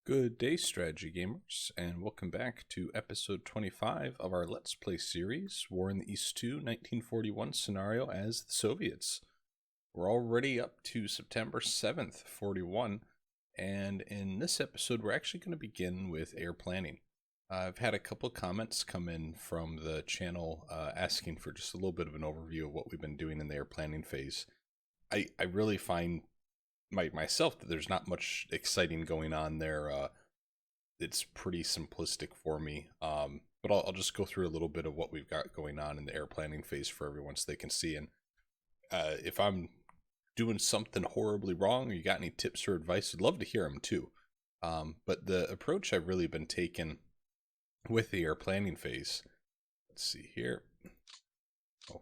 Good day, strategy gamers, and welcome back to episode 25 of our Let's Play series, War in the East 2, 1941 scenario as the Soviets. We're already up to September 7th, 41, and in this episode we're actually going to begin with air planning. I've had a couple comments come in from the channel asking for just a little bit of an overview of what we've been doing in the air planning phase. I really find myself that there's not much exciting going on there. It's pretty simplistic for me, but I'll just go through a little bit of what we've got going on in the air planning phase for everyone so they can see. And if I'm doing something horribly wrong or you got any tips or advice, I'd love to hear them too. But the approach I've really been taking with the air planning phase, let's see here. Oh,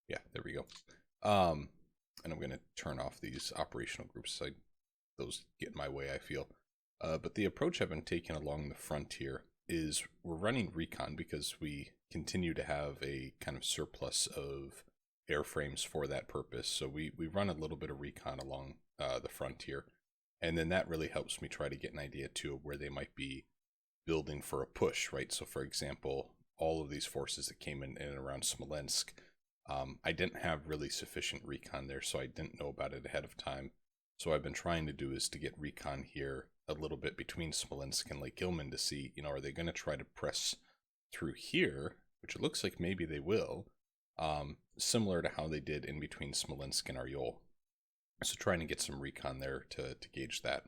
yeah, there we go. And I'm going to turn off these operational groups. Those get in my way, I feel. But the approach I've been taking along the frontier is we're running recon because we continue to have a kind of surplus of airframes for that purpose. So we run a little bit of recon along the frontier. And then that really helps me try to get an idea too of where they might be building for a push, right? So for example, all of these forces that came in and around Smolensk, I didn't have really sufficient recon there, so I didn't know about it ahead of time. So what I've been trying to do is to get recon here a little bit between Smolensk and Lake Ilmen to see, are they going to try to press through here, which it looks like maybe they will, similar to how they did in between Smolensk and Oryol. So trying to get some recon there to gauge that.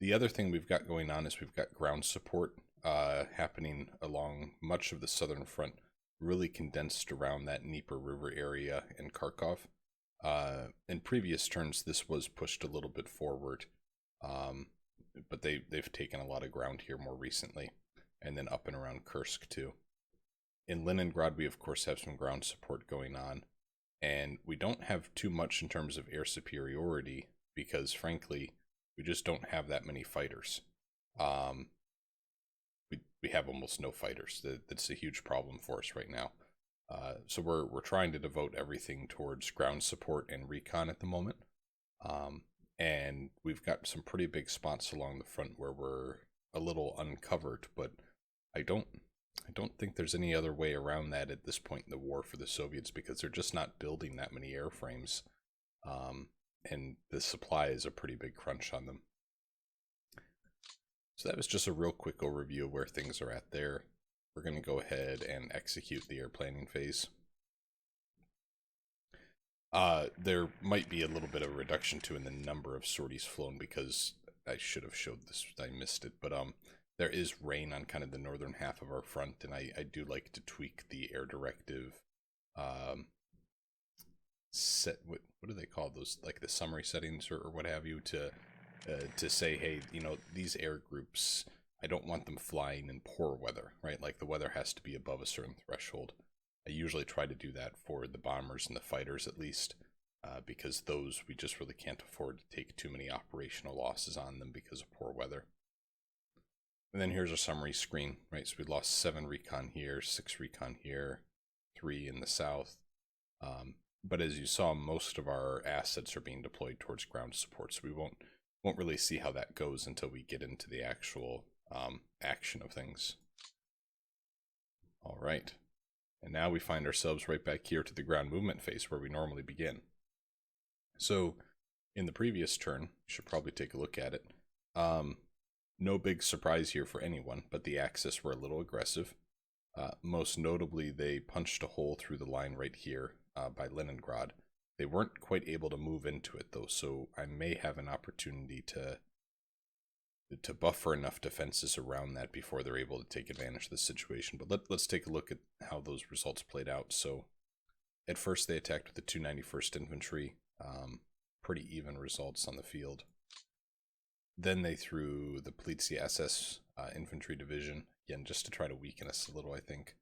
The other thing we've got going on is we've got ground support happening along much of the southern front, really condensed around that Dnieper River area in Kharkov. In previous turns, this was pushed a little bit forward, but they've taken a lot of ground here more recently, and then up and around Kursk too. In Leningrad, we of course have some ground support going on, and we don't have too much in terms of air superiority because, frankly, we just don't have that many fighters. We have almost no fighters. That's a huge problem for us right now. So we're trying to devote everything towards ground support and recon at the moment. And we've got some pretty big spots along the front where we're a little uncovered, but I don't think there's any other way around that at this point in the war for the Soviets because they're just not building that many airframes. And the supply is a pretty big crunch on them. So that was just a real quick overview of where things are at there. We're going to go ahead and execute the air planning phase. There might be a little bit of a reduction too in the number of sorties flown because I should have showed this, I missed it, but there is rain on kind of the northern half of our front, and I do like to tweak the air directive set, what do they call those, like the summary settings or what have you, to say, hey, these air groups, I don't want them flying in poor weather, right? Like the weather has to be above a certain threshold. I usually try to do that for the bombers and the fighters at least, because those we just really can't afford to take too many operational losses on them because of poor weather. And then here's our summary screen, right? So we lost 7 recon here, 6 recon here, 3 in the south. But as you saw, most of our assets are being deployed towards ground support, so we won't really see how that goes until we get into the actual action of things. All right, and now we find ourselves right back here to the ground movement phase where we normally begin. So in the previous turn, you should probably take a look at it. No big surprise here for anyone, but the Axis were a little aggressive. Most notably, they punched a hole through the line right here by Leningrad. They weren't quite able to move into it though, so I may have an opportunity to buffer enough defenses around that before they're able to take advantage of the situation. But let's take a look at how those results played out. So at first they attacked with the 291st Infantry, pretty even results on the field. Then they threw the Polizia SS Infantry Division, again just to try to weaken us a little, I think.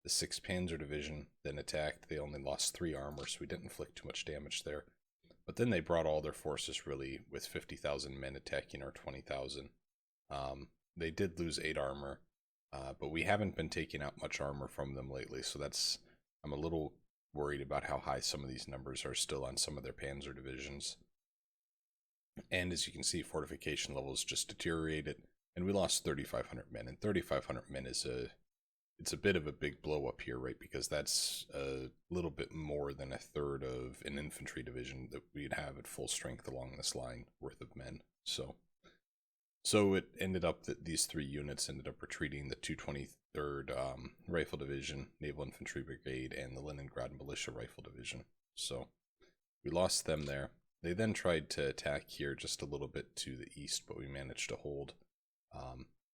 The 6th Panzer Division then attacked. They only lost 3 armor, so we didn't inflict too much damage there. But then they brought all their forces really with 50,000 men attacking our 20,000. They did lose 8 armor, but we haven't been taking out much armor from them lately, so I'm a little worried about how high some of these numbers are still on some of their Panzer divisions. And as you can see, fortification levels just deteriorated, and we lost 3,500 men. And 3,500 men is it's a bit of a big blow up here, right? Because that's a little bit more than a third of an infantry division that we'd have at full strength along this line worth of men. So it ended up that these three units ended up retreating: the 223rd Rifle Division, Naval Infantry Brigade, and the Leningrad Militia Rifle Division. So we lost them there. They then tried to attack here just a little bit to the east, but we managed to hold.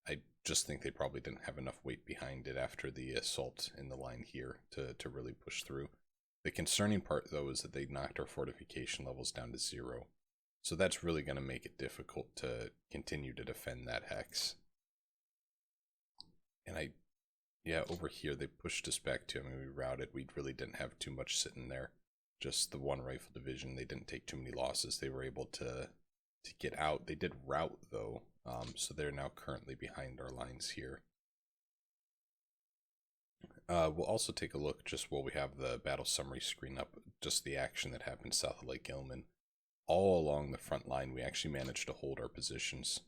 I just think they probably didn't have enough weight behind it after the assault in the line here to really push through. The concerning part, though, is that they knocked our fortification levels down to 0. So that's really going to make it difficult to continue to defend that hex. And yeah, over here they pushed us back to, I mean, we routed. We really didn't have too much sitting there. Just the one rifle division. They didn't take too many losses. They were able to get out. They did rout, though, so they're now currently behind our lines here. We'll also take a look, just while we have the battle summary screen up, just the action that happened south of Lake Ilmen. All along the front line, we actually managed to hold our positions,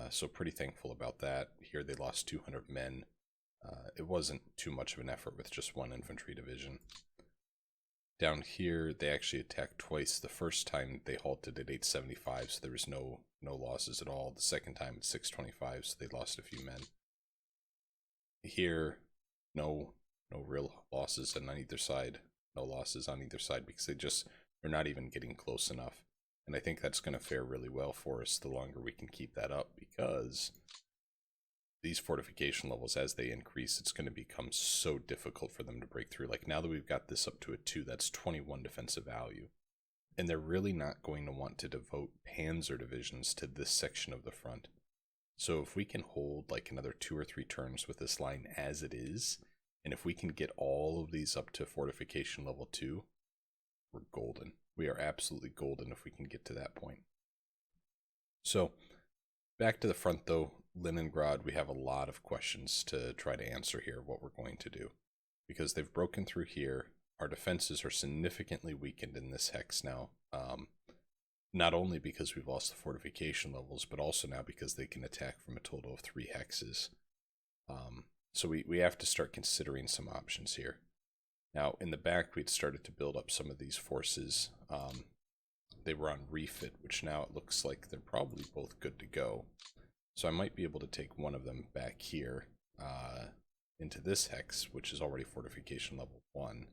so pretty thankful about that. Here they lost 200 men. It wasn't too much of an effort with just one infantry division. Down here, they actually attacked twice. The first time they halted at 875, so there was no losses at all. The second time at 625, so they lost a few men. Here, no real losses on either side. No losses on either side because they're not even getting close enough. And I think that's going to fare really well for us the longer we can keep that up, because these fortification levels, as they increase, it's going to become so difficult for them to break through. Like, now that we've got this up to a 2, that's 21 defensive value. And they're really not going to want to devote panzer divisions to this section of the front. So if we can hold like another 2 or 3 turns with this line as it is, and if we can get all of these up to fortification level 2, we're golden. We are absolutely golden if we can get to that point. So back to the front, though. Leningrad, we have a lot of questions to try to answer here, what we're going to do. Because they've broken through here, our defenses are significantly weakened in this hex now. Not only because we've lost the fortification levels, but also now because they can attack from a total of 3 hexes. So we have to start considering some options here. Now, in the back, we'd started to build up some of these forces. They were on refit, which now it looks like they're probably both good to go. So I might be able to take one of them back here into this hex, which is already fortification level 1.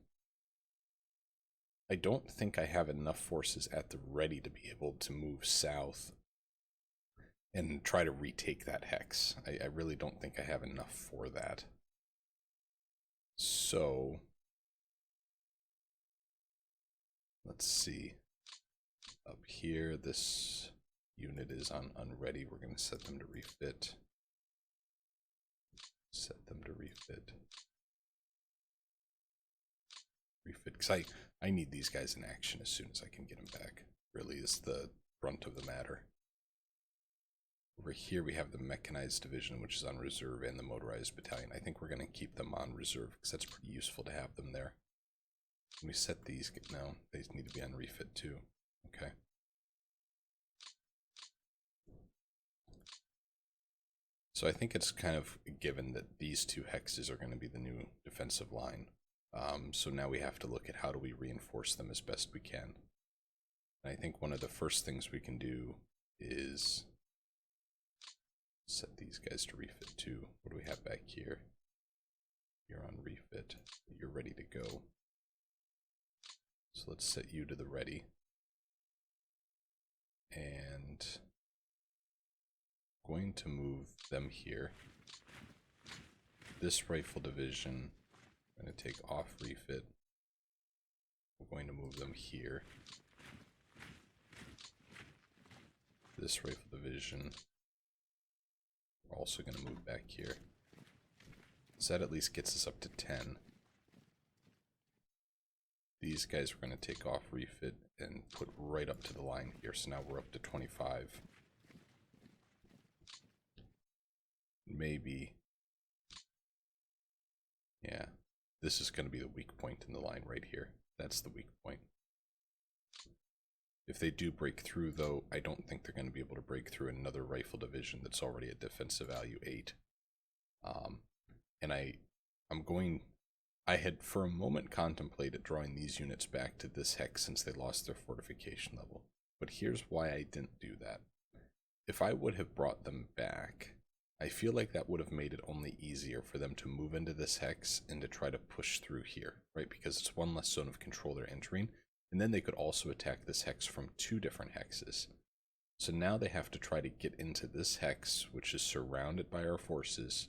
I don't think I have enough forces at the ready to be able to move south and try to retake that hex. I really don't think I have enough for that. So let's see. Up here, this unit is on unready. We're going to set them to refit. Set them to refit. Refit, because I need these guys in action as soon as I can get them back. Really is the brunt of the matter. Over here we have the mechanized division, which is on reserve, and the motorized battalion. I think we're going to keep them on reserve because that's pretty useful to have them there. When we set these, no, they need to be on refit too. Okay. So I think it's kind of a given that these 2 hexes are going to be the new defensive line. So now we have to look at how do we reinforce them as best we can. And I think one of the first things we can do is set these guys to refit too. What do we have back here? You're on refit. You're ready to go. So let's set you to the ready. And I'm going to move them here. This rifle division, I'm going to take off refit. We're going to move them here. This rifle division, we're also going to move back here. So that at least gets us up to 10. These guys we're going to take off refit and put right up to the line here. So now we're up to 25. Maybe. Yeah. This is going to be the weak point in the line right here. That's the weak point. If they do break through, though, I don't think they're going to be able to break through another rifle division that's already at defensive value 8. And I had for a moment contemplated drawing these units back to this hex since they lost their fortification level. But here's why I didn't do that. If I would have brought them back, I feel like that would have made it only easier for them to move into this hex and to try to push through here, right? Because it's one less zone of control they're entering. And then they could also attack this hex from 2 different hexes. So now they have to try to get into this hex, which is surrounded by our forces,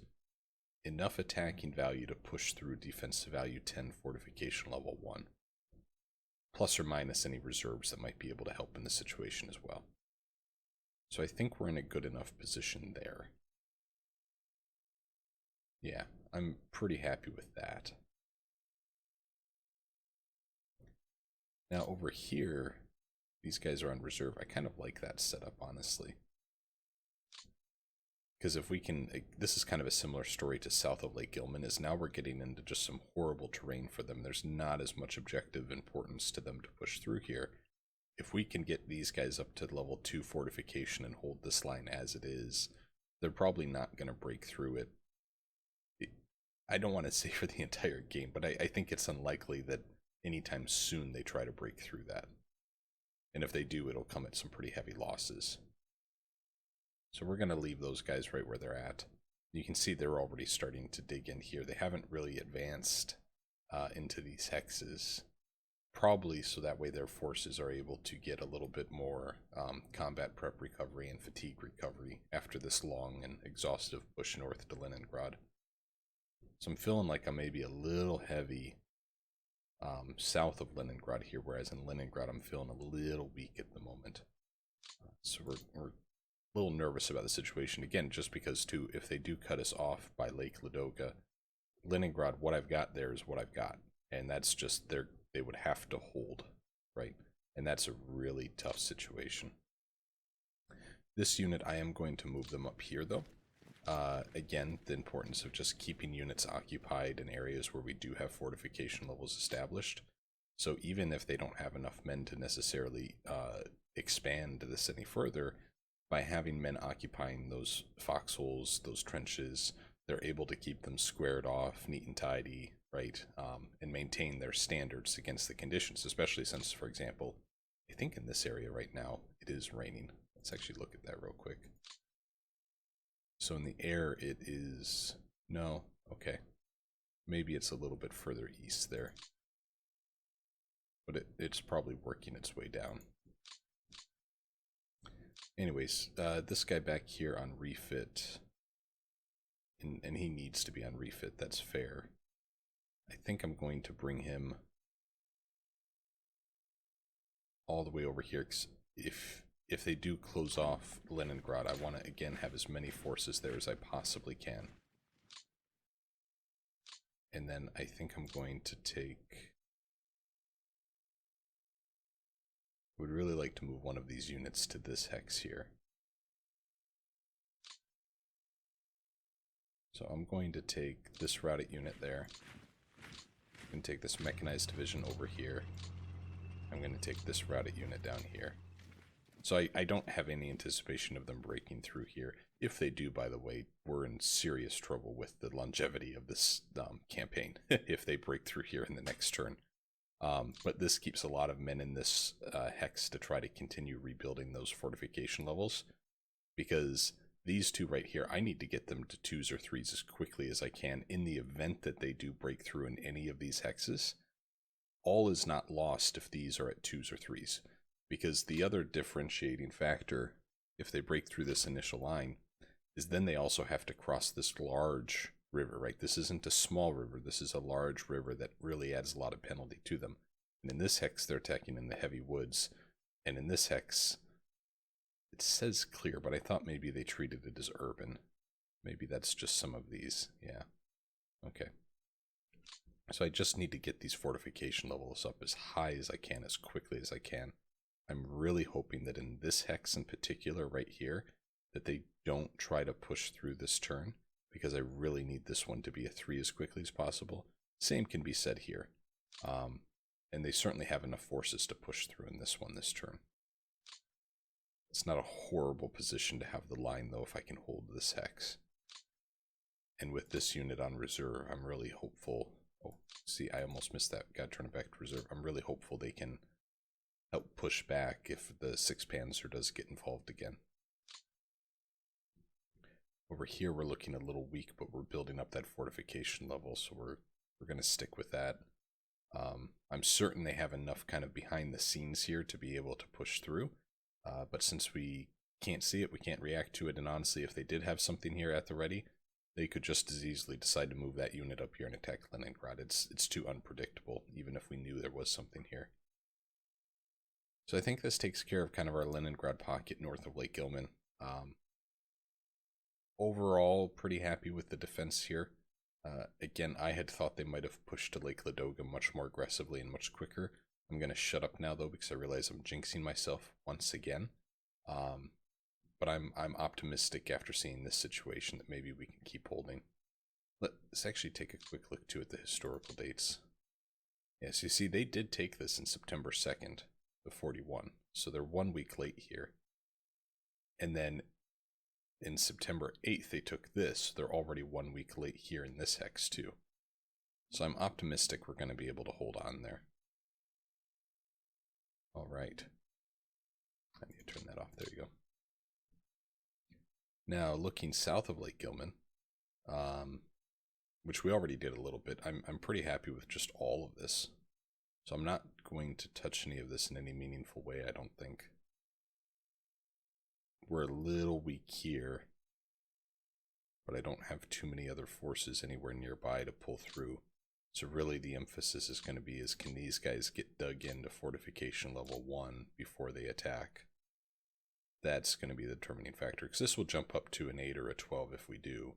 enough attacking value to push through defensive value 10 fortification level 1. Plus or minus any reserves that might be able to help in the situation as well. So I think we're in a good enough position there. Yeah, I'm pretty happy with that. Now over here, these guys are on reserve. I kind of like that setup, honestly. Because if we can, this is kind of a similar story to south of Lake Gilman, is now we're getting into just some horrible terrain for them. There's not as much objective importance to them to push through here. If we can get these guys up to level 2 fortification and hold this line as it is, they're probably not going to break through it. I don't want to say for the entire game, but I think it's unlikely that anytime soon they try to break through that. And if they do, it'll come at some pretty heavy losses. So we're going to leave those guys right where they're at. You can see they're already starting to dig in here. They haven't really advanced into these hexes. Probably so that way their forces are able to get a little bit more combat prep recovery and fatigue recovery after this long and exhaustive push north to Leningrad. So I'm feeling like I'm maybe a little heavy south of Leningrad here, whereas in Leningrad I'm feeling a little weak at the moment. So we're a little nervous about the situation, again, just because, too, if they do cut us off by Lake Ladoga, Leningrad, what I've got there is what I've got. And that's just, they would have to hold, right? And that's a really tough situation. This unit, I am going to move them up here, though. Again, the importance of just keeping units occupied in areas where we do have fortification levels established. So even if they don't have enough men to necessarily expand this any further, by having men occupying those foxholes, those trenches, they're able to keep them squared off, neat and tidy, right? And maintain their standards against the conditions, especially since, for example, I think in this area right now, it is raining. Let's actually look at that real quick. So in the air, it is, no, okay. Maybe it's a little bit further east there. But it's probably working its way down. Anyways, this guy back here on refit, and he needs to be on refit, that's fair. I think I'm going to bring him all the way over here, 'cause if they do close off Leningrad, I want to again have as many forces there as I possibly can. And then I think I'm going to take, would really like to move one of these units to this hex here. So I'm going to take this routed unit there. I'm going to take this mechanized division over here. I'm going to take this routed unit down here. So I don't have any anticipation of them breaking through here. If they do, by the way, we're in serious trouble with the longevity of this campaign if they break through here in the next turn. But this keeps a lot of men in this hex to try to continue rebuilding those fortification levels. Because these two right here, I need to get them to 2s or 3s as quickly as I can in the event that they do break through in any of these hexes. All is not lost if these are at 2s or 3s. Because the other differentiating factor, if they break through this initial line, is then they also have to cross this large river, right? This isn't a small river, this is a large river that really adds a lot of penalty to them. And in this hex, they're attacking in the heavy woods. And in this hex, it says clear, but I thought maybe they treated it as urban. Maybe that's just some of these, yeah. Okay. So I just need to get these fortification levels up as high as I can, as quickly as I can. I'm really hoping that in this hex in particular right here, that they don't try to push through this turn, because I really need this one to be a 3 as quickly as possible. Same can be said here. And they certainly have enough forces to push through in this one this turn. It's not a horrible position to have the line, though, if I can hold this hex. And with this unit on reserve, I'm really hopeful. Oh, see, I almost missed that. Gotta turn it back to reserve. I'm really hopeful they can help push back if the 6 Panzer does get involved again. Over here, we're looking a little weak, but we're building up that fortification level, so we're going to stick with that. I'm certain they have enough kind of behind the scenes here to be able to push through, but since we can't see it, we can't react to it, and honestly, if they did have something here at the ready, they could just as easily decide to move that unit up here and attack Leningrad. It's too unpredictable, even if we knew there was something here. So I think this takes care of kind of our Leningrad pocket north of Lake Ilmen. Overall, pretty happy with the defense here. Again, I had thought they might have pushed to Lake Ladoga much more aggressively and much quicker. I'm going to shut up now, though, because I realize I'm jinxing myself once again. But I'm optimistic after seeing this situation that maybe we can keep holding. Let's actually take a quick look, too, at the historical dates. Yes, you see, they did take this in September 2nd of 41, so they're 1 week late here. And then in September 8th, they took this. They're already 1 week late here in this hex, too. So I'm optimistic we're going to be able to hold on there. All right. I need to turn that off. There you go. Now, looking south of Lake Ilmen, which we already did a little bit, I'm pretty happy with just all of this. So I'm not going to touch any of this in any meaningful way, I don't think. We're a little weak here, but I don't have too many other forces anywhere nearby to pull through. So really the emphasis is going to be is can these guys get dug into fortification level 1 before they attack? That's going to be the determining factor, because this will jump up to an 8 or a 12 if we do.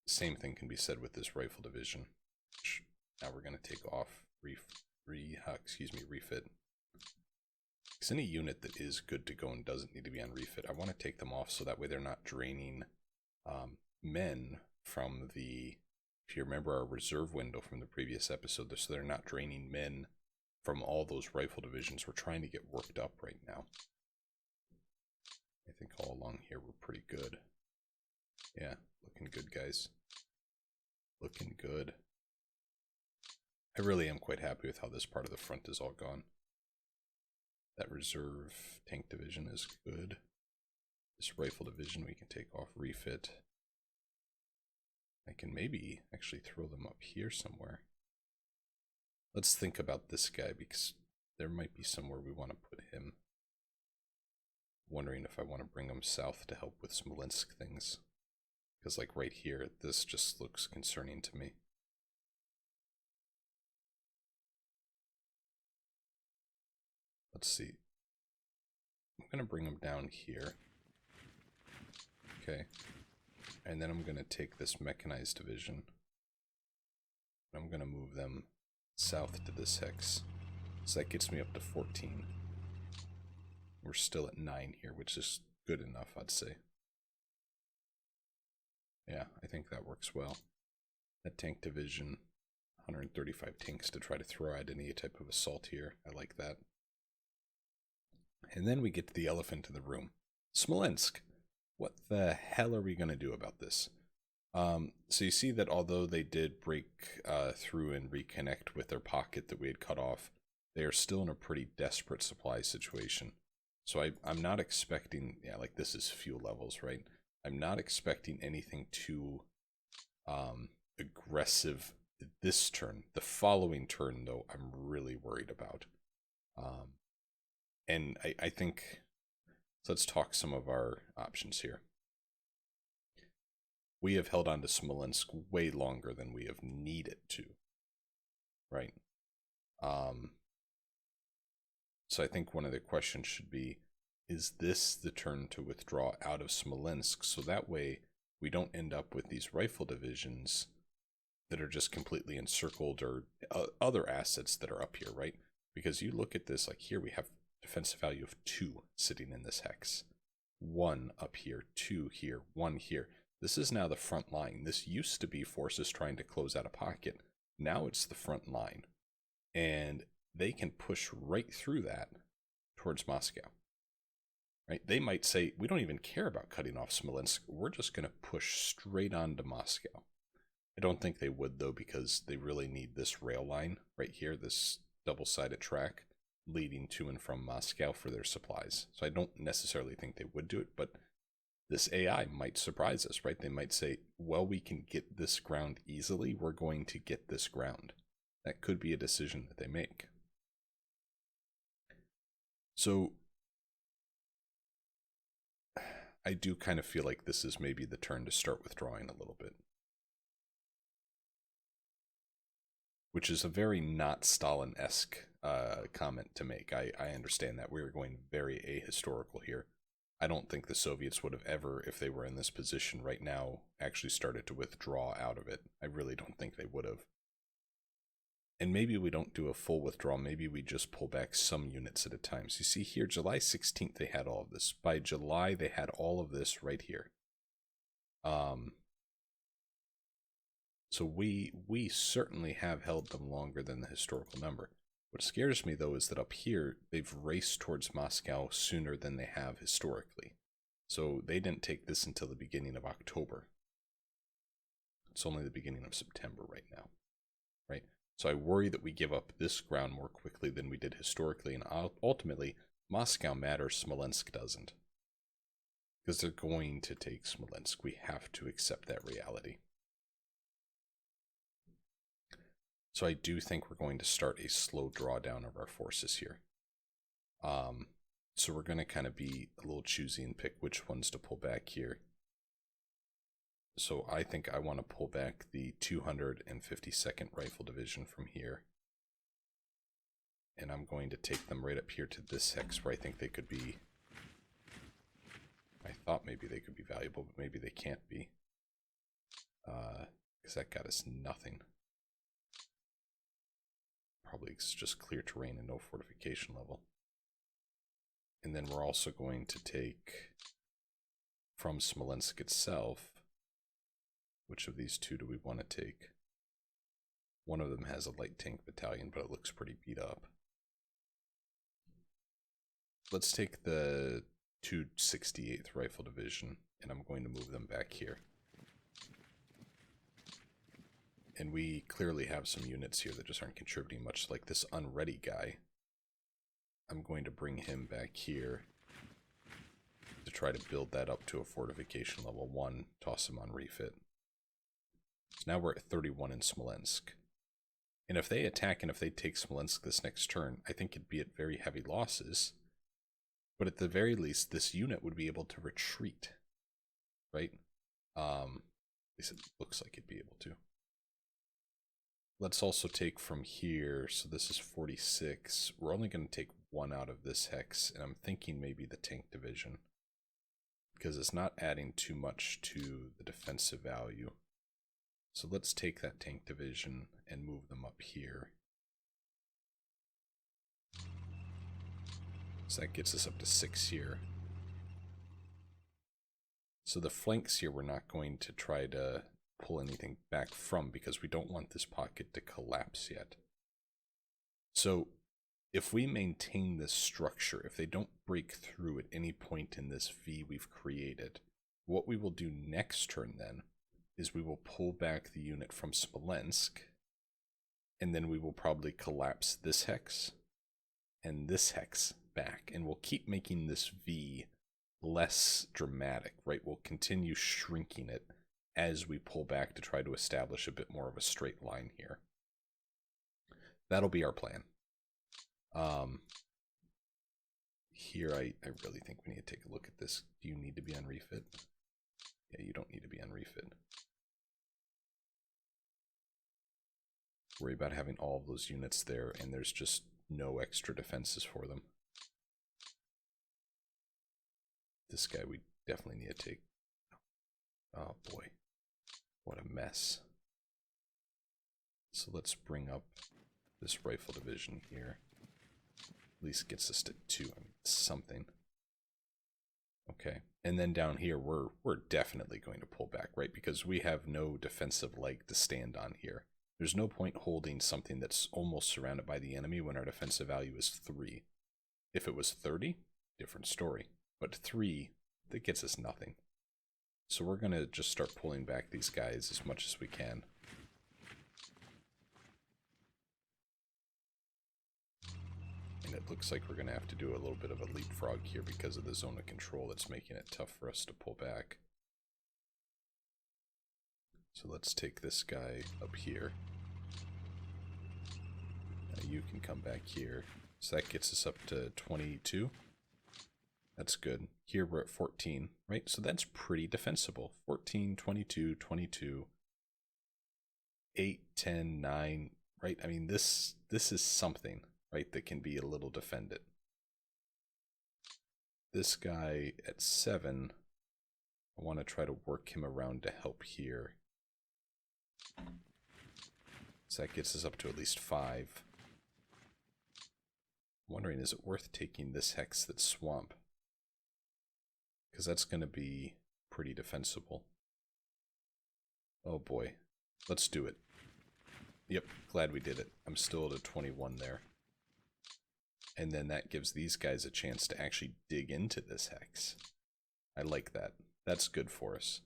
Same thing can be said with this rifle division, which now we're going to take off, refit. Because any unit that is good to go and doesn't need to be on refit, I want to take them off so that way they're not draining men from the, if you remember our reserve window from the previous episode, so they're not draining men from all those rifle divisions we're trying to get worked up right now. I think all along here we're pretty good. Yeah, looking good, guys. Looking good. I really am quite happy with how this part of the front is all gone. That reserve tank division is good. This rifle division we can take off, refit. I can maybe actually throw them up here somewhere. Let's think about this guy, because there might be somewhere we want to put him. Wondering if I want to bring him south to help with Smolensk things. Because like right here, this just looks concerning to me. Let's see. I'm going to bring them down here. Okay. And then I'm going to take this mechanized division. I'm going to move them south to this hex. So that gets me up to 14. We're still at 9 here, which is good enough, I'd say. Yeah, I think that works well. That tank division, 135 tanks to try to throw out any type of assault here. I like that. And then we get to the elephant in the room. Smolensk. What the hell are we going to do about this? So you see that although they did break through and reconnect with their pocket that we had cut off, they are still in a pretty desperate supply situation. So I'm not expecting, yeah, like this is fuel levels, right? I'm not expecting anything too aggressive this turn. The following turn, though, I'm really worried about. And I think, so let's talk some of our options here. We have held on to Smolensk way longer than we have needed to, right? So I think one of the questions should be, is this the turn to withdraw out of Smolensk? So that way we don't end up with these rifle divisions that are just completely encircled, or other assets that are up here, right? Because you look at this, like here we have defensive value of 2 sitting in this hex. 1 up here, 2 here, 1 here. This is now the front line. This used to be forces trying to close out a pocket. Now it's the front line. And they can push right through that towards Moscow. right? They might say, we don't even care about cutting off Smolensk. We're just going to push straight on to Moscow. I don't think they would, though, because they really need this rail line right here, this double-sided track leading to and from Moscow for their supplies. So I don't necessarily think they would do it, but this AI might surprise us, right? They might say, well, we can get this ground easily. We're going to get this ground. That could be a decision that they make. So I do kind of feel like this is maybe the turn to start withdrawing a little bit. Which is a very not Stalin-esque comment to make. I understand that. We're going very ahistorical here. I don't think the Soviets would have ever, if they were in this position right now, actually started to withdraw out of it. I really don't think they would have. And maybe we don't do a full withdrawal. Maybe we just pull back some units at a time. So you see here, July 16th, they had all of this. By July, they had all of this right here. So we certainly have held them longer than the historical number. What scares me, though, is that up here, they've raced towards Moscow sooner than they have historically. So they didn't take this until the beginning of October. It's only the beginning of September right now, right? So I worry that we give up this ground more quickly than we did historically, and ultimately, Moscow matters, Smolensk doesn't. Because they're going to take Smolensk. We have to accept that reality. So I do think we're going to start a slow drawdown of our forces here. So we're going to kind of be a little choosy and pick which ones to pull back here. So I think I want to pull back the 252nd Rifle Division from here. And I'm going to take them right up here to this hex where I think they could be... I thought maybe they could be valuable, but maybe they can't be. Because that got us nothing. Probably it's just clear terrain and no fortification level. And then we're also going to take from Smolensk itself. Which of these two do we want to take? One of them has a light tank battalion, but it looks pretty beat up. Let's take the 268th Rifle Division, and I'm going to move them back here. And we clearly have some units here that just aren't contributing much, like this unready guy. I'm going to bring him back here to try to build that up to a fortification level 1, toss him on refit. So now we're at 31 in Smolensk. And if they attack and if they take Smolensk this next turn, I think it'd be at very heavy losses. But at the very least, this unit would be able to retreat. Right? At least it looks like it'd be able to. Let's also take from here, so this is 46. We're only going to take one out of this hex, and I'm thinking maybe the tank division. Because it's not adding too much to the defensive value. So let's take that tank division and move them up here. So that gets us up to 6 here. So the flanks here we're not going to try to pull anything back from because we don't want this pocket to collapse yet. So if we maintain this structure, if they don't break through at any point in this V we've created, what we will do next turn then is we will pull back the unit from Smolensk, and then we will probably collapse this hex and this hex back, and we'll keep making this V less dramatic, right? We'll continue shrinking it as we pull back to try to establish a bit more of a straight line here. That'll be our plan. Here, I really think we need to take a look at this. Do you need to be on refit? Yeah, you don't need to be on refit. Worry about having all of those units there, and there's just no extra defenses for them. This guy we definitely need to take. Oh boy, what a mess. So let's bring up this rifle division here. At least gets us to 2. I mean, something. Okay, and then down here we're definitely going to pull back, right? Because we have no defensive leg to stand on here. There's no point holding something that's almost surrounded by the enemy when our defensive value is 3. If it was 30, different story. But 3, that gets us nothing. So we're going to just start pulling back these guys as much as we can. And it looks like we're going to have to do a little bit of a leapfrog here because of the zone of control that's making it tough for us to pull back. So let's take this guy up here. Now you can come back here. So that gets us up to 22. That's good. Here we're at 14, right? So that's pretty defensible. 14, 22, 22, 8, 10, 9, right? I mean, this is something, right, that can be a little defended. This guy at 7, I want to try to work him around to help here. So that gets us up to at least 5. I'm wondering, is it worth taking this hex that's swamp? Because that's going to be pretty defensible. Oh boy. Let's do it. Yep, glad we did it. I'm still at a 21 there. And then that gives these guys a chance to actually dig into this hex. I like that. That's good for us.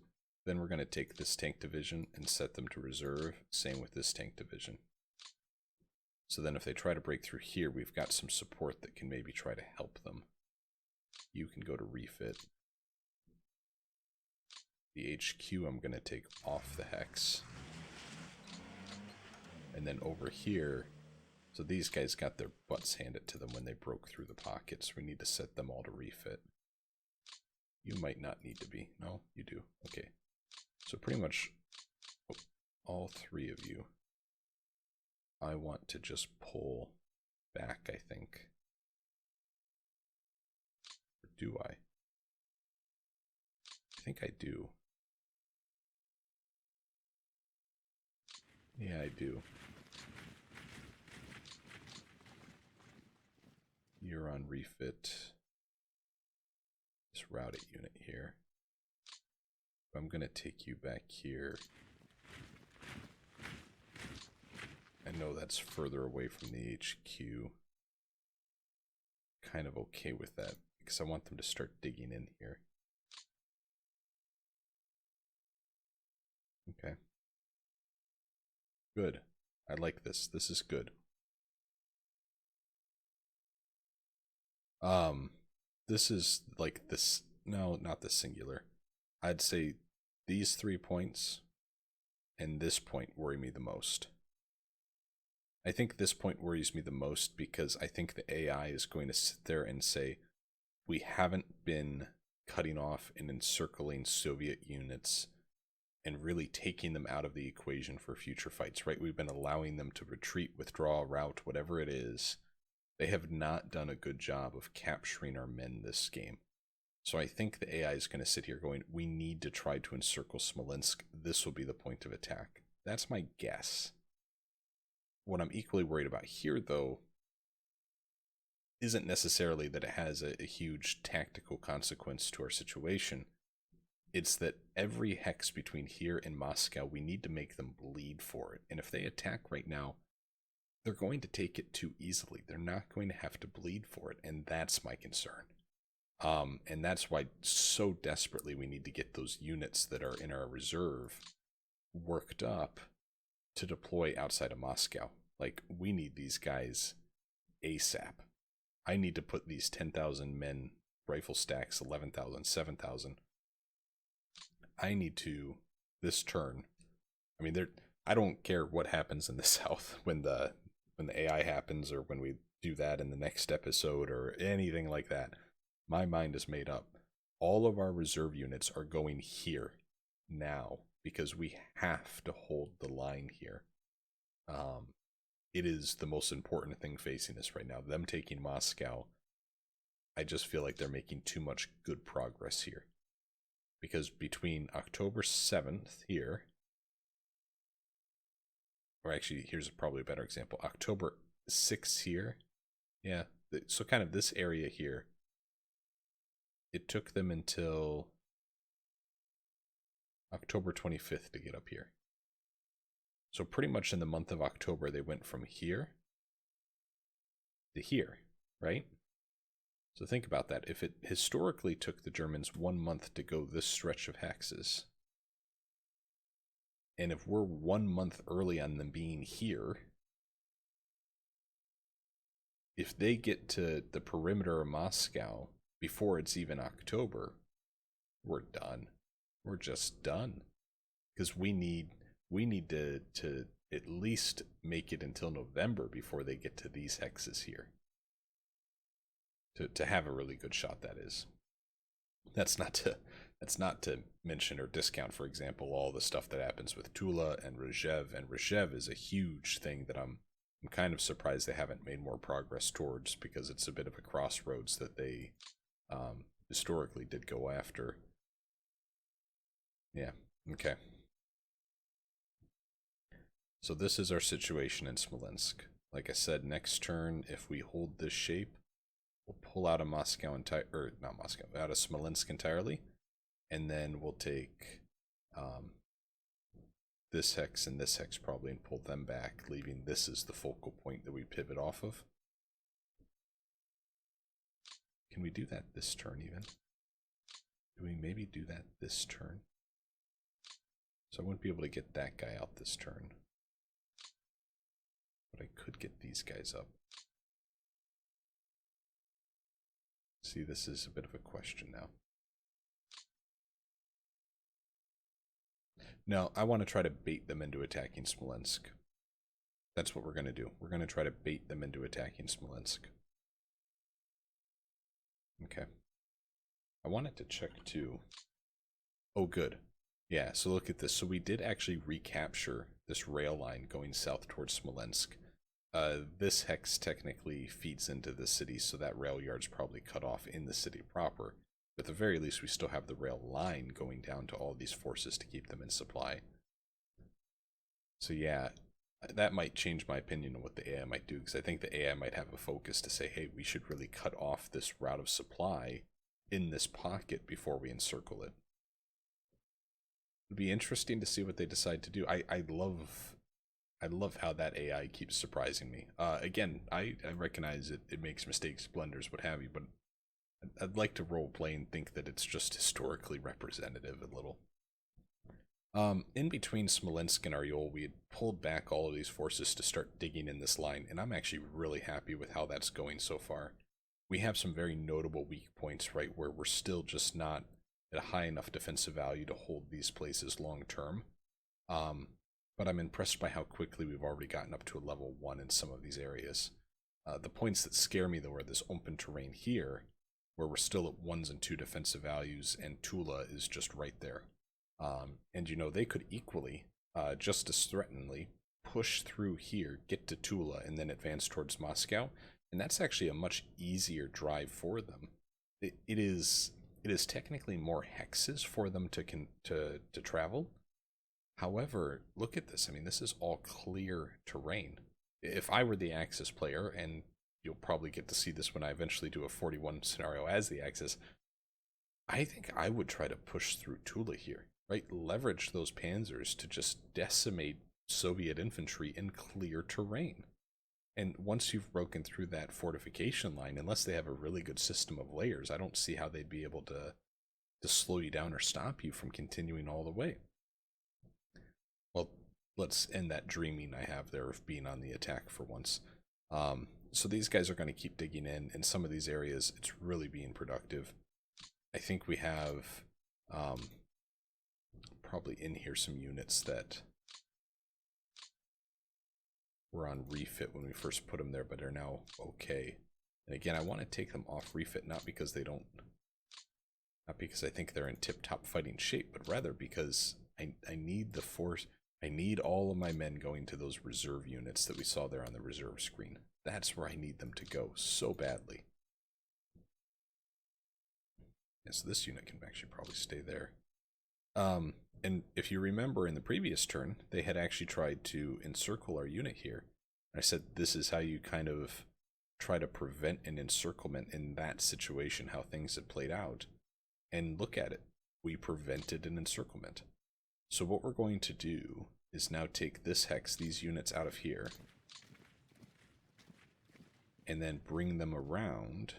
Then we're going to take this tank division and set them to reserve. Same with this tank division. So then if they try to break through here, we've got some support that can maybe try to help them. You can go to refit. The HQ I'm going to take off the hex. And then over here, so these guys got their butts handed to them when they broke through the pockets. We need to set them all to refit. You might not need to be. No, you do. Okay. So pretty much all 3 of you, I want to just pull back, I think. Or do I? I think I do. Yeah, I do. You're on refit. This route it unit here. I'm going to take you back here. I know that's further away from the HQ. Kind of okay with that because I want them to start digging in here. Okay. Good. I like this. This is good. This is like this. No, not the singular. I'd say these 3 points and this point worry me the most. I think this point worries me the most because I think the AI is going to sit there and say, we haven't been cutting off and encircling Soviet units and really taking them out of the equation for future fights, right? We've been allowing them to retreat, withdraw, rout, whatever it is. They have not done a good job of capturing our men this game. So I think the AI is going to sit here going, we need to try to encircle Smolensk. This will be the point of attack. That's my guess. What I'm equally worried about here, though, isn't necessarily that it has a huge tactical consequence to our situation. It's that every hex between here and Moscow, we need to make them bleed for it. And if they attack right now, they're going to take it too easily. They're not going to have to bleed for it, and that's my concern. And that's why so desperately we need to get those units that are in our reserve worked up to deploy outside of Moscow. Like, we need these guys ASAP. I need to put these 10,000 men, rifle stacks, 11,000, 7,000. I need to, this turn, I mean, I don't care what happens in the south when the AI happens or when we do that in the next episode or anything like that. My mind is made up. All of our reserve units are going here now because we have to hold the line here. It is the most important thing facing us right now. Them taking Moscow, I just feel like they're making too much good progress here. Because between October 7th here, or actually, here's probably a better example. October 6th here, yeah, so kind of this area here, it took them until October 25th to get up here. So pretty much in the month of October, they went from here to here, right? So think about that. If it historically took the Germans 1 month to go this stretch of hexes, and if we're 1 month early on them being here, if they get to the perimeter of Moscow before it's even October, we're done. We're just done. Because we need to at least make it until November before they get to these hexes here. To have a really good shot, that is. That's not to mention or discount, for example, all the stuff that happens with Tula and Rzhev. And Rzhev is a huge thing that I'm kind of surprised they haven't made more progress towards, because it's a bit of a crossroads that they historically did go after. Yeah, okay. So this is our situation in Smolensk. Like I said, next turn, if we hold this shape, we'll pull out of Moscow out of Smolensk entirely, and then we'll take this hex and this hex probably and pull them back, leaving this as the focal point that we pivot off of. Can we do that this turn even? Do we maybe do that this turn? So I wouldn't be able to get that guy out this turn, but I could get these guys up. See, this is a bit of a question now. No, I want to try to bait them into attacking Smolensk. That's what we're going to do. We're going to try to bait them into attacking Smolensk. Okay. I wanted to check too. Oh, good. Yeah, so look at this. So we did actually recapture this rail line going south towards Smolensk. This hex technically feeds into the city, so that rail yard's probably cut off in the city proper. But at the very least, we still have the rail line going down to all these forces to keep them in supply. So yeah, that might change my opinion on what the AI might do, because I think the AI might have a focus to say, hey, we should really cut off this route of supply in this pocket before we encircle it. It'd be interesting to see what they decide to do. I love how that AI keeps surprising me. Again, I recognize it makes mistakes, blunders, what have you, but I'd like to role play and think that it's just historically representative a little. In between Smolensk and Aryol, we had pulled back all of these forces to start digging in this line, and I'm actually really happy with how that's going so far. We have some very notable weak points, right, where we're still just not at a high enough defensive value to hold these places long term. But I'm impressed by how quickly we've already gotten up to a level 1 in some of these areas. The points that scare me, though, are this open terrain here, where we're still at 1s and 2 defensive values, and Tula is just right there. And, you know, they could equally, just as threateningly, push through here, get to Tula, and then advance towards Moscow. And that's actually a much easier drive for them. It is technically more hexes for them to travel. However, look at this. I mean, this is all clear terrain. If I were the Axis player, and you'll probably get to see this when I eventually do a 41 scenario as the Axis, I think I would try to push through Tula here, right? Leverage those panzers to just decimate Soviet infantry in clear terrain. And once you've broken through that fortification line, unless they have a really good system of layers, I don't see how they'd be able to slow you down or stop you from continuing all the way. Well, let's end that dreaming I have there of being on the attack for once. So these guys are going to keep digging in some of these areas. It's really being productive. I think we have probably in here some units that were on refit when we first put them there, but are now okay. And again, I want to take them off refit, not because I think they're in tip-top fighting shape, but rather because I need the force. I need all of my men going to those reserve units that we saw there on the reserve screen. That's where I need them to go so badly. Yeah, so this unit can actually probably stay there. And if you remember in the previous turn, they had actually tried to encircle our unit here. I said this is how you kind of try to prevent an encirclement in that situation, how things had played out. And look at it. We prevented an encirclement. So what we're going to do is now take this hex, these units out of here, and then bring them around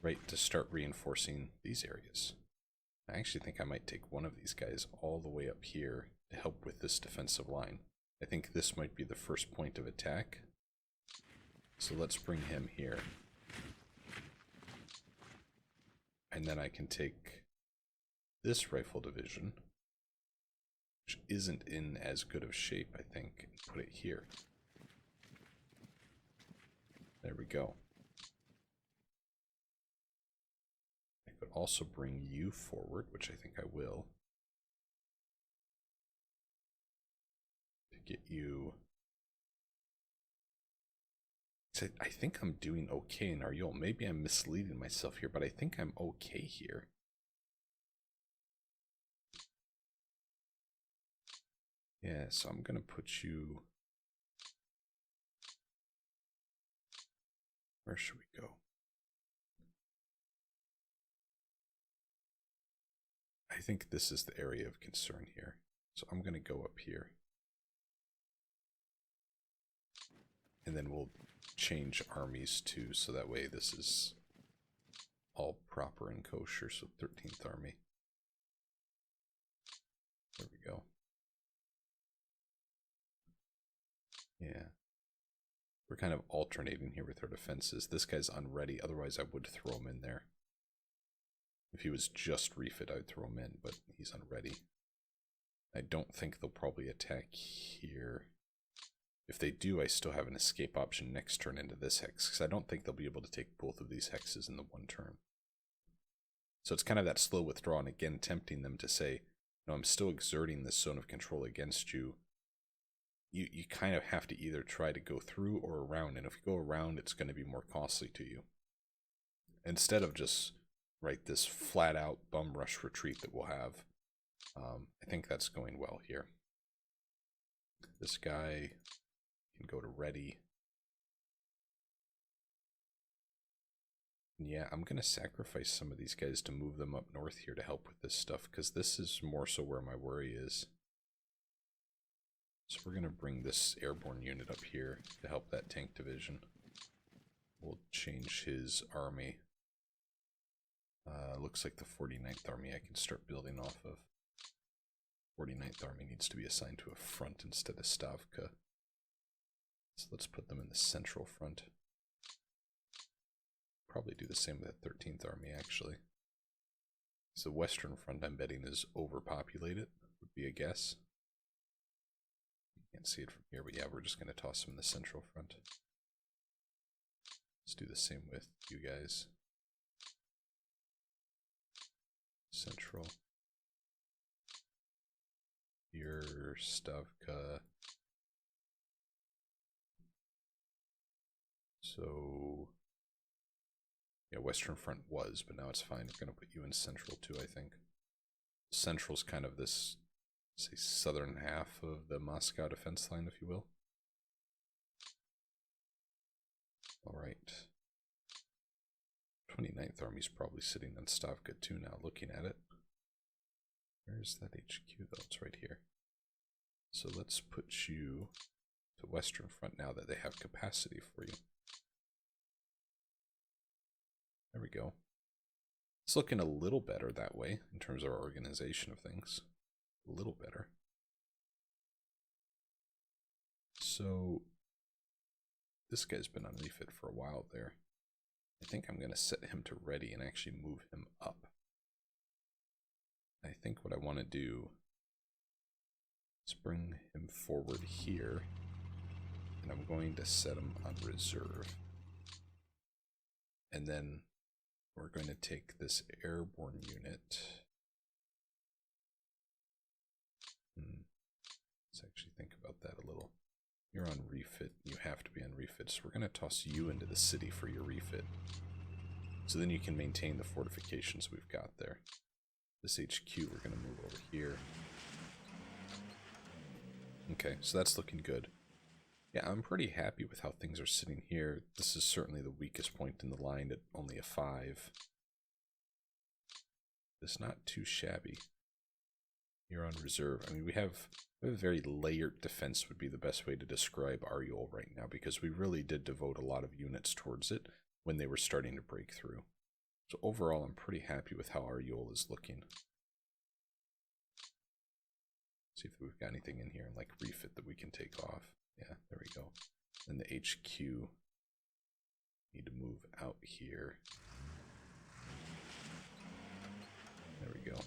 right to start reinforcing these areas. I actually think I might take one of these guys all the way up here to help with this defensive line. I think this might be the first point of attack. So let's bring him here. And then I can take this rifle division, which isn't in as good of shape, I think, and put it here. There we go. I could also bring you forward, which I think I will, to get you... I think I'm doing okay in Ariel. Maybe I'm misleading myself here, but I think I'm okay here. Yeah, so I'm going to put you... Where should we go? I think this is the area of concern here. So I'm going to go up here. And then we'll change armies too, so that way this is all proper and kosher. So 13th Army. There we go. Yeah. We're kind of alternating here with our defenses. This guy's unready, otherwise I would throw him in there. If he was just refit, I'd throw him in, but he's unready. I don't think they'll probably attack here. If they do, I still have an escape option next turn into this hex, because I don't think they'll be able to take both of these hexes in the one turn. So it's kind of that slow withdrawal, and again, tempting them to say, no, I'm still exerting this zone of control against you. You kind of have to either try to go through or around, and if you go around, it's going to be more costly to you. Instead of just, right, this flat-out bum rush retreat that we'll have, I think that's going well here. This guy can go to ready. And yeah, I'm going to sacrifice some of these guys to move them up north here to help with this stuff, because this is more so where my worry is. So we're going to bring this airborne unit up here to help that tank division. We'll change his army. Looks like the 49th Army I can start building off of. 49th Army needs to be assigned to a front instead of Stavka. So let's put them in the central front. Probably do the same with the 13th Army, actually. So the western front, I'm betting, is overpopulated, would be a guess. Can't see it from here, but yeah, we're just going to toss them in the central front. Let's do the same with you guys. Central. Your Stavka. So, yeah, western front was, but now it's fine. We're going to put you in central too, I think. Central's kind of this, say, southern half of the Moscow defense line, if you will. Alright. 29th Army's probably sitting on Stavka too now, looking at it. Where's that HQ though? It's right here. So let's put you to western front now that they have capacity for you. There we go. It's looking a little better that way in terms of our organization of things. A little better. So this guy's been on refit for a while there. I think I'm going to set him to ready and actually move him up. I think what I want to do is bring him forward here, and I'm going to set him on reserve. And then we're going to take this airborne unit. Let's actually think about that a little. You're on refit. You have to be on refit. So we're going to toss you into the city for your refit. So then you can maintain the fortifications we've got there. This HQ we're going to move over here. Okay, so that's looking good. Yeah, I'm pretty happy with how things are sitting here. This is certainly the weakest point in the line at only a 5. It's not too shabby. You're on reserve. I mean, we have a very layered defense would be the best way to describe Ariel right now, because we really did devote a lot of units towards it when they were starting to break through. So overall, I'm pretty happy with how our Yule is looking. See if we've got anything in here and like refit that we can take off. Yeah, there we go. And the HQ need to move out here. There we go.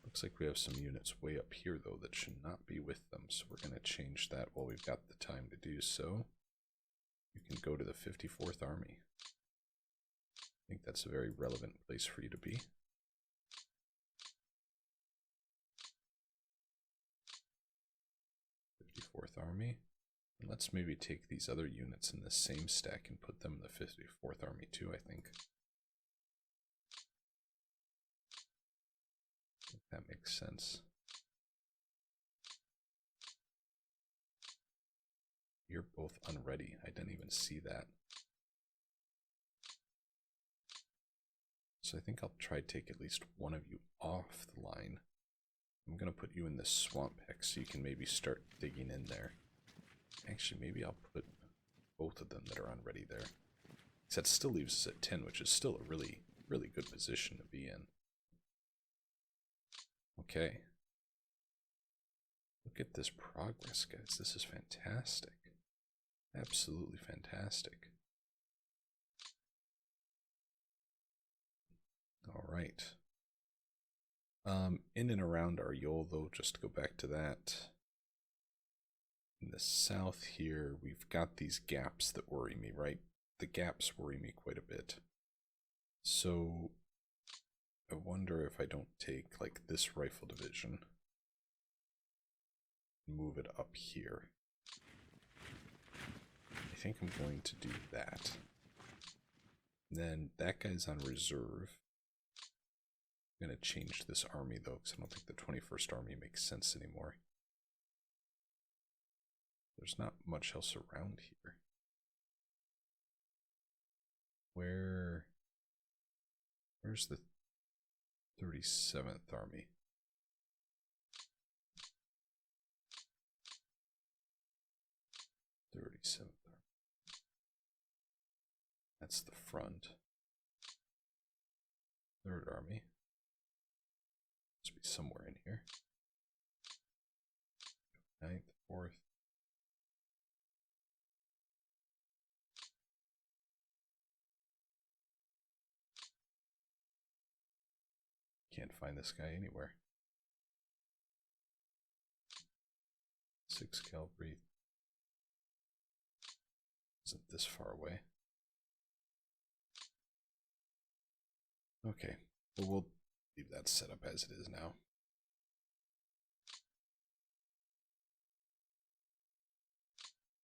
Looks like we have some units way up here though that should not be with them, so we're going to change that while we've got the time to do so. You can go to the 54th Army. I think that's a very relevant place for you to be. 54th Army. And let's maybe take these other units in the same stack and put them in the 54th Army too, I think. That makes sense. You're both unready. I didn't even see that. So I think I'll try to take at least one of you off the line. I'm going to put you in this swamp hex so you can maybe start digging in there. Actually, maybe I'll put both of them that are unready there. Because that still leaves us at 10, which is still a really, really good position to be in. Okay. Look at this progress, guys. This is fantastic. Absolutely fantastic. All right. In and around our Yule, though, just to go back to that. In the south here, we've got these gaps that worry me, right? The gaps worry me quite a bit. So I wonder if I don't take like this rifle division, move it up here. I think I'm going to do that. Then that guy's on reserve. I'm going to change this army though, because I don't think the 21st Army makes sense anymore. There's not much else around here. Where's the 37th Army? That's the front. 3rd Army. Must be somewhere in here. 9th, 4th. Can't find this guy anywhere. 6 Cavalry. Isn't this far away? Okay, well, we'll leave that set up as it is now.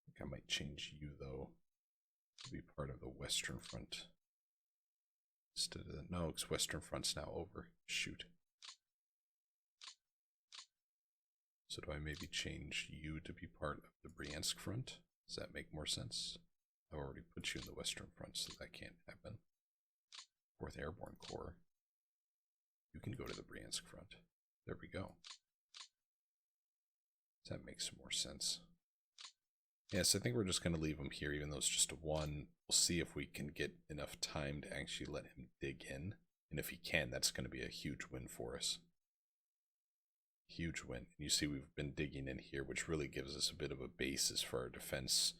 I think I might change you, though, to be part of the Western Front. Instead of the, no, because Western Front's now over. Shoot. So do I maybe change you to be part of the Bryansk Front? Does that make more sense? I've already put you in the Western Front, so that can't happen. 4th Airborne Corps. You can go to the Bryansk Front. There we go. That makes more sense. Yes, I think we're just going to leave him here, even though it's just a 1. We'll see if we can get enough time to actually let him dig in. And if he can, that's going to be a huge win for us. Huge win. You see we've been digging in here, which really gives us a bit of a basis for our defense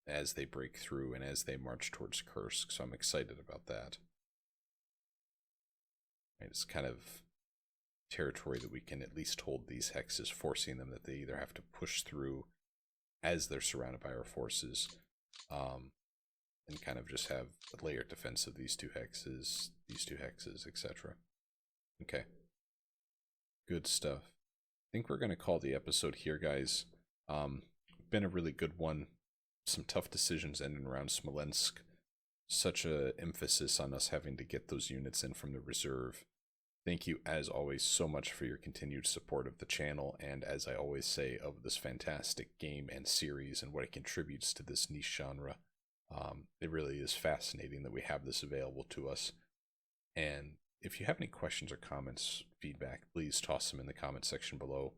as they break through and as they march towards Kursk. So I'm excited about that. Right, it's kind of territory that we can at least hold these hexes, forcing them that they either have to push through as they're surrounded by our forces, and kind of just have a layered defense of these two hexes, etc. Okay. Good stuff. I think we're going to call the episode here, guys. Been a really good one. Some tough decisions ending around Smolensk. Such a emphasis on us having to get those units in from the reserve. Thank you, as always, so much for your continued support of the channel, and as I always say, of this fantastic game and series and what it contributes to this niche genre. It really is fascinating that we have this available to us. And if you have any questions or comments, feedback, please toss them in the comment section below.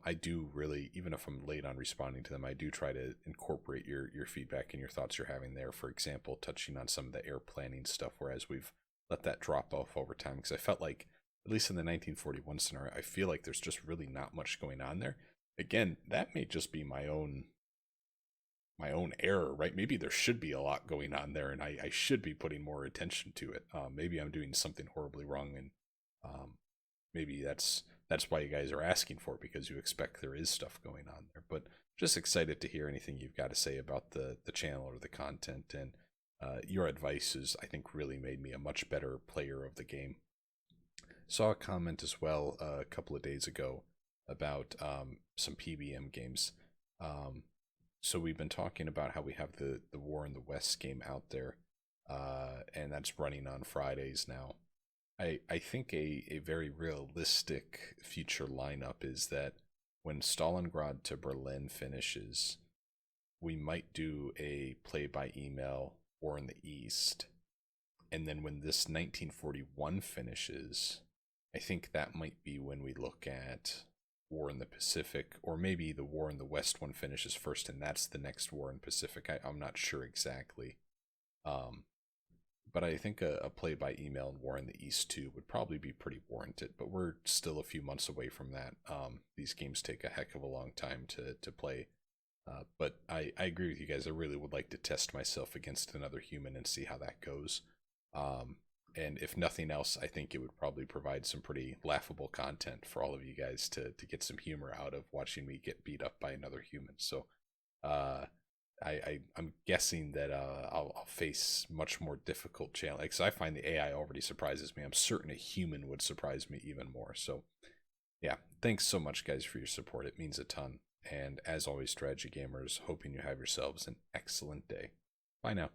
I do really, even if I'm late on responding to them, I do try to incorporate your feedback and your thoughts you're having there. For example, touching on some of the air planning stuff, whereas we've let that drop off over time, because I felt like, at least in the 1941 scenario, I feel like there's just really not much going on there. Again, that may just be my own error, right? Maybe there should be a lot going on there, and I should be putting more attention to it. Maybe I'm doing something horribly wrong, and um, maybe that's why you guys are asking for it, because you expect there is stuff going on there. But just excited to hear anything you've got to say about the channel or the content, and your advice is, I think, really made me a much better player of the game. Saw a comment as well a couple of days ago about some PBM games. Um, so we've been talking about how we have the War in the West game out there, and that's running on Fridays now. I think a very realistic future lineup is that when Stalingrad to Berlin finishes, we might do a play by email War in the East. And then when this 1941 finishes, I think that might be when we look at War in the Pacific, or maybe the War in the West one finishes first, and that's the next War in Pacific. I'm not sure exactly. Um, but I think a play by email and War in the East too would probably be pretty warranted. But we're still a few months away from that. These games take a heck of a long time to play. But I agree with you guys. I really would like to test myself against another human and see how that goes. Um, and if nothing else, I think it would probably provide some pretty laughable content for all of you guys to get some humor out of watching me get beat up by another human. So uh, I'm guessing that I'll face much more difficult challenges. Because I find the AI already surprises me. I'm certain a human would surprise me even more. So yeah, thanks so much, guys, for your support. It means a ton. And as always, strategy gamers, hoping you have yourselves an excellent day. Bye now.